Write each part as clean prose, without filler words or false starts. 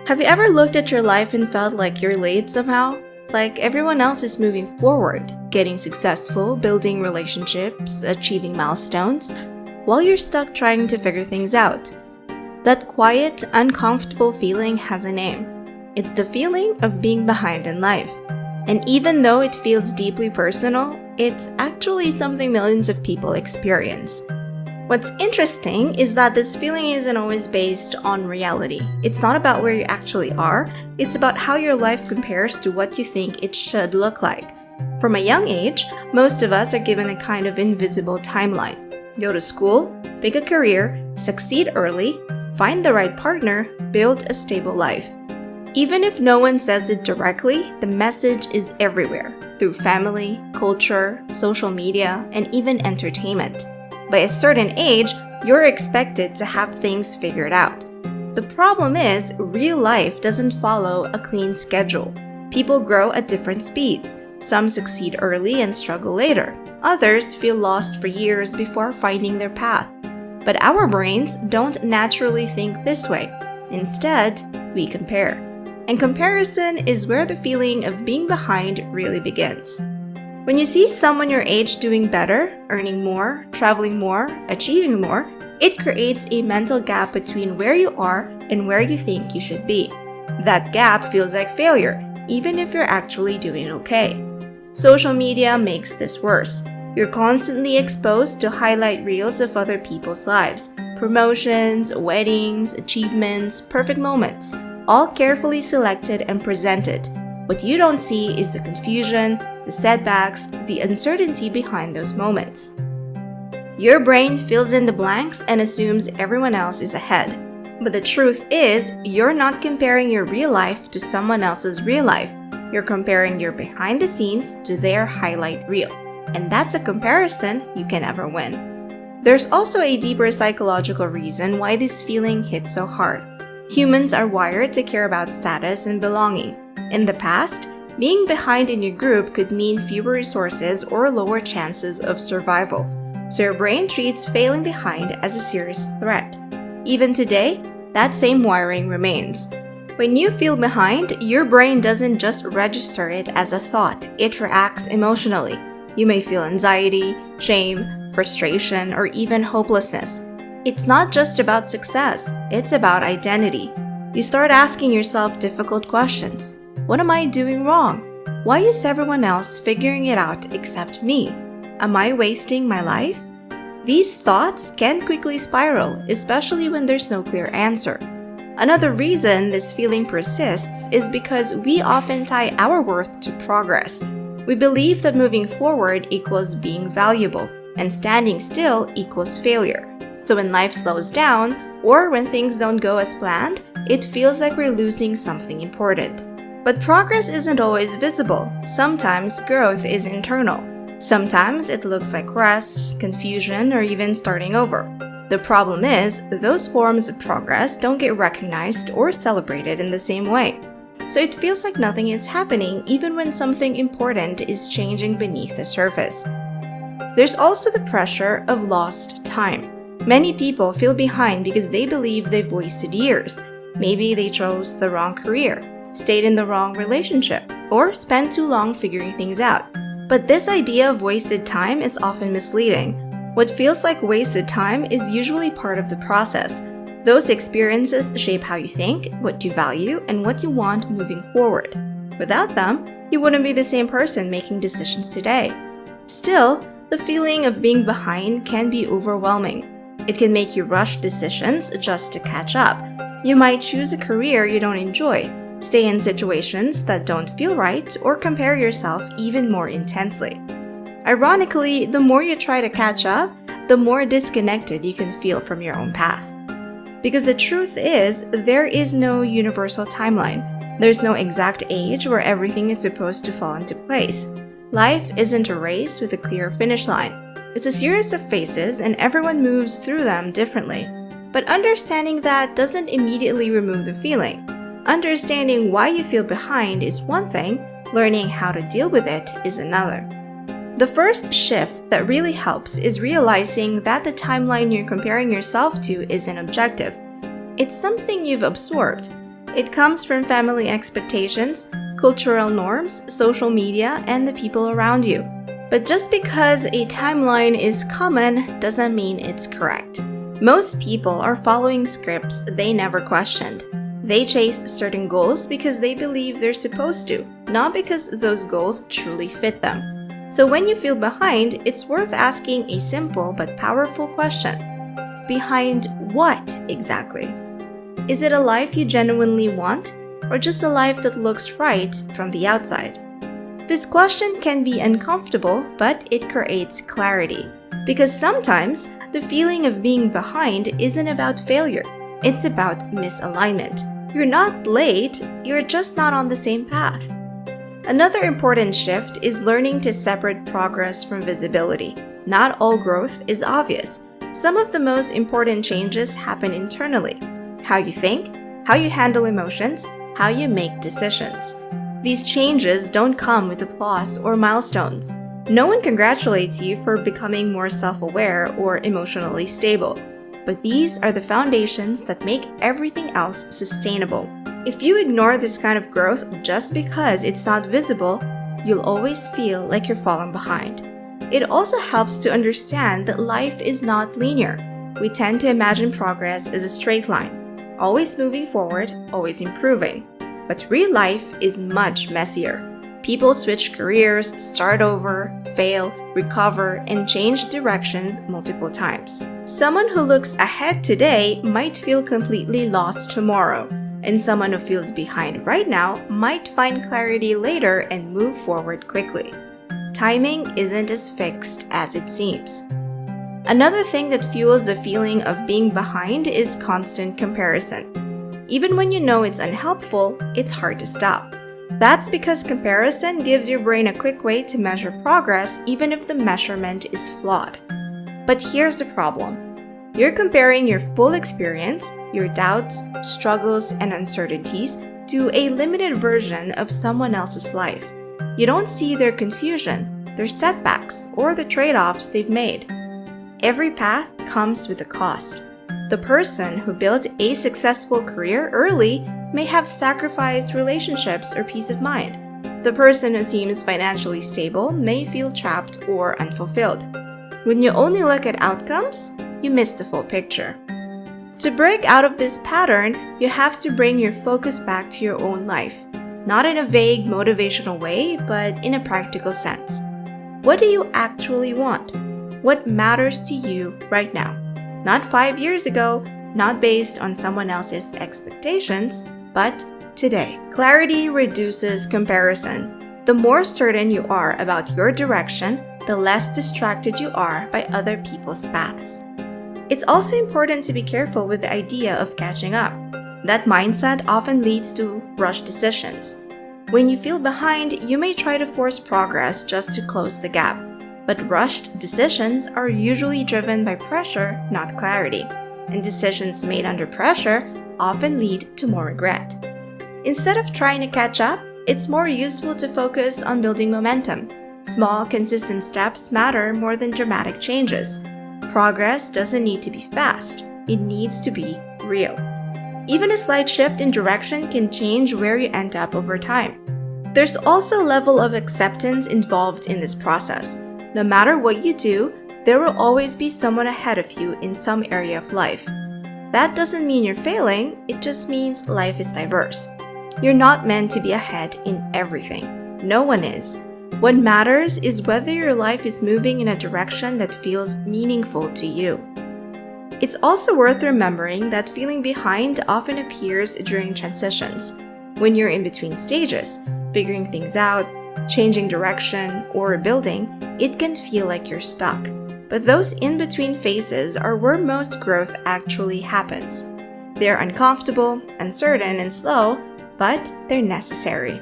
Have you ever looked at your life and felt like you're late somehow? Like everyone else is moving forward, getting successful, building relationships, achieving milestones, while you're stuck trying to figure things out. That quiet, uncomfortable feeling has a name. It's the feeling of being behind in life. And even though it feels deeply personal, it's actually something millions of people experience. What's interesting is that this feeling isn't always based on reality. It's not about where you actually are, it's about how your life compares to what you think it should look like. From a young age, most of us are given a kind of invisible timeline. Go to school, pick a career, succeed early, find the right partner, build a stable life. Even if no one says it directly, the message is everywhere, through family, culture, social media, and even entertainment. By a certain age, you're expected to have things figured out. The problem is, real life doesn't follow a clean schedule. People grow at different speeds. Some succeed early and struggle later. Others feel lost for years before finding their path. But our brains don't naturally think this way. Instead, we compare. And comparison is where the feeling of being behind really begins. When you see someone your age doing better, earning more, traveling more, achieving more, it creates a mental gap between where you are and where you think you should be. That gap feels like failure, even if you're actually doing okay. Social media makes this worse. You're constantly exposed to highlight reels of other people's lives, promotions, weddings, achievements, perfect moments, all carefully selected and presented. What you don't see is the confusion, the setbacks, the uncertainty behind those moments. Your brain fills in the blanks and assumes everyone else is ahead. But the truth is, you're not comparing your real life to someone else's real life. You're comparing your behind the scenes to their highlight reel. And that's a comparison you can never win. There's also a deeper psychological reason why this feeling hits so hard. Humans are wired to care about status and belonging. In the past, being behind in your group could mean fewer resources or lower chances of survival, so your brain treats failing behind as a serious threat. Even today, that same wiring remains. When you feel behind, your brain doesn't just register it as a thought, it reacts emotionally. You may feel anxiety, shame, frustration, or even hopelessness. It's not just about success, it's about identity. You start asking yourself difficult questions. What am I doing wrong? Why is everyone else figuring it out except me? Am I wasting my life? These thoughts can quickly spiral, especially when there's no clear answer. Another reason this feeling persists is because we often tie our worth to progress. We believe that moving forward equals being valuable, and standing still equals failure. So when life slows down, or when things don't go as planned, it feels like we're losing something important. But progress isn't always visible. Sometimes growth is internal. Sometimes it looks like rest, confusion, or even starting over. The problem is, those forms of progress don't get recognized or celebrated in the same way. So it feels like nothing is happening even when something important is changing beneath the surface. There's also the pressure of lost time. Many people feel behind because they believe they've wasted years. Maybe they chose the wrong career, stayed in the wrong relationship, or spent too long figuring things out. But this idea of wasted time is often misleading. What feels like wasted time is usually part of the process. Those experiences shape how you think, what you value, and what you want moving forward. Without them, you wouldn't be the same person making decisions today. Still, the feeling of being behind can be overwhelming. It can make you rush decisions just to catch up. You might choose a career you don't enjoy, stay in situations that don't feel right, or compare yourself even more intensely. Ironically, the more you try to catch up, the more disconnected you can feel from your own path. Because the truth is, there is no universal timeline. There's no exact age where everything is supposed to fall into place. Life isn't a race with a clear finish line. It's a series of phases, and everyone moves through them differently. But understanding that doesn't immediately remove the feeling. Understanding why you feel behind is one thing, learning how to deal with it is another. The first shift that really helps is realizing that the timeline you're comparing yourself to isn't objective. It's something you've absorbed. It comes from family expectations, cultural norms, social media, and the people around you. But just because a timeline is common doesn't mean it's correct. Most people are following scripts they never questioned. They chase certain goals because they believe they're supposed to, not because those goals truly fit them. So when you feel behind, it's worth asking a simple but powerful question. Behind what exactly? Is it a life you genuinely want, or just a life that looks right from the outside? This question can be uncomfortable, but it creates clarity. Because sometimes, the feeling of being behind isn't about failure. It's about misalignment. You're not late, you're just not on the same path. Another important shift is learning to separate progress from visibility. Not all growth is obvious. Some of the most important changes happen internally. How you think, how you handle emotions, how you make decisions. These changes don't come with applause or milestones. No one congratulates you for becoming more self-aware or emotionally stable. But these are the foundations that make everything else sustainable. If you ignore this kind of growth just because it's not visible, you'll always feel like you're falling behind. It also helps to understand that life is not linear. We tend to imagine progress as a straight line. Always moving forward, always improving. But real life is much messier. People switch careers, start over, fail, recover, and change directions multiple times. Someone who looks ahead today might feel completely lost tomorrow, and someone who feels behind right now might find clarity later and move forward quickly. Timing isn't as fixed as it seems. Another thing that fuels the feeling of being behind is constant comparison. Even when you know it's unhelpful, it's hard to stop. That's because comparison gives your brain a quick way to measure progress even if the measurement is flawed. But here's the problem. You're comparing your full experience, your doubts, struggles, and uncertainties to a limited version of someone else's life. You don't see their confusion, their setbacks, or the trade-offs they've made. Every path comes with a cost. The person who built a successful career early may have sacrificed relationships or peace of mind. The person who seems financially stable may feel trapped or unfulfilled. When you only look at outcomes, you miss the full picture. To break out of this pattern, you have to bring your focus back to your own life. Not in a vague, motivational way, but in a practical sense. What do you actually want? What matters to you right now? Not 5 years ago, not based on someone else's expectations, but today. Clarity reduces comparison. The more certain you are about your direction, the less distracted you are by other people's paths. It's also important to be careful with the idea of catching up. That mindset often leads to rushed decisions. When you feel behind, you may try to force progress just to close the gap. But rushed decisions are usually driven by pressure, not clarity. And decisions made under pressure often lead to more regret. Instead of trying to catch up, it's more useful to focus on building momentum. Small, consistent steps matter more than dramatic changes. Progress doesn't need to be fast, it needs to be real. Even a slight shift in direction can change where you end up over time. There's also a level of acceptance involved in this process. No matter what you do, there will always be someone ahead of you in some area of life. That doesn't mean you're failing, it just means life is diverse. You're not meant to be ahead in everything. No one is. What matters is whether your life is moving in a direction that feels meaningful to you. It's also worth remembering that feeling behind often appears during transitions. When you're in between stages, figuring things out, changing direction, or rebuilding, it can feel like you're stuck. But those in-between phases are where most growth actually happens. They're uncomfortable, uncertain, and slow, but they're necessary.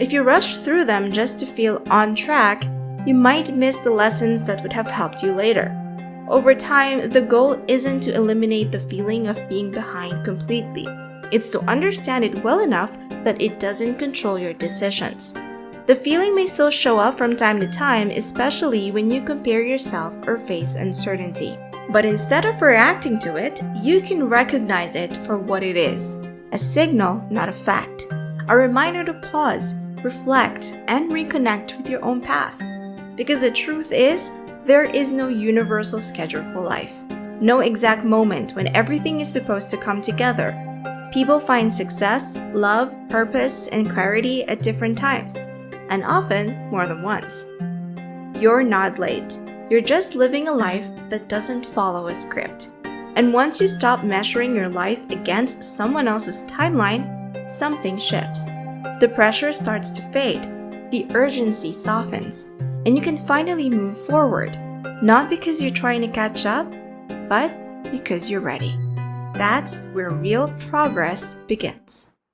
If you rush through them just to feel on track, you might miss the lessons that would have helped you later. Over time, the goal isn't to eliminate the feeling of being behind completely. It's to understand it well enough that it doesn't control your decisions. The feeling may still show up from time to time, especially when you compare yourself or face uncertainty. But instead of reacting to it, you can recognize it for what it is. A signal, not a fact. A reminder to pause, reflect, and reconnect with your own path. Because the truth is, there is no universal schedule for life. No exact moment when everything is supposed to come together. People find success, love, purpose, and clarity at different times, and often more than once. You're not late. You're just living a life that doesn't follow a script. And once you stop measuring your life against someone else's timeline, something shifts. The pressure starts to fade, the urgency softens, and you can finally move forward, not because you're trying to catch up, but because you're ready. That's where real progress begins.